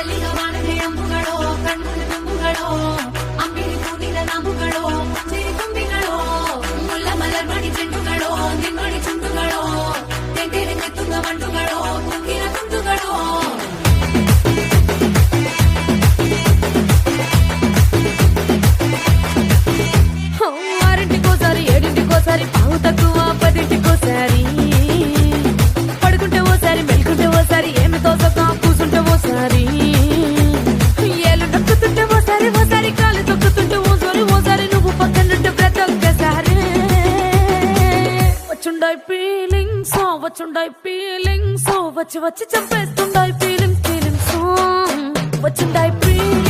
ಮಲ್ಲಿಗ ಬಾಣದೆ ಅಂಬುಗಳೋ ಕಣ್ಣು ತುಂಬುಗಳೋ ಅಂಬಿಳಿ ಹೂವಿನ ನಾಮುಗಳೋ ಸಿರಿ ತುಂಬಿಗಳೋ ಮುಲ್ಲ ಮಲರ್ಮಣಿ ಚೆಂಡುಗಳೋ ನಿಮ್ಮಣಿ ಚುಂಡುಗಳೋ ತೆಂಟೆರೆ ತುಂಗ ಮಂಡುಗಳೋ ತುಂಗಿನ ತುಂಡುಗಳೋ ఆరింటికోసారి ఏడింటికోసారి పావు తక్కువ పదింటికోసారి పడుకుంటే ఓసారి మెలుకుంటే ఓసారి ఏమి తోసక కూసుంటే ఓసారి ఏలు నొక్కుతుంటే ఓసారి ఓసారి కాలు తొక్కుతుంటే ఓసారి నువ్వు పక్కనుంటే ప్రతి ఒక్కసారి వచ్చుండాయి ఫీలింగ్స్ వచ్చి వచ్చి చంపేస్తుండాయి ఫీలింగ్స్ వచ్చుండాయి ఫీలింగ్స్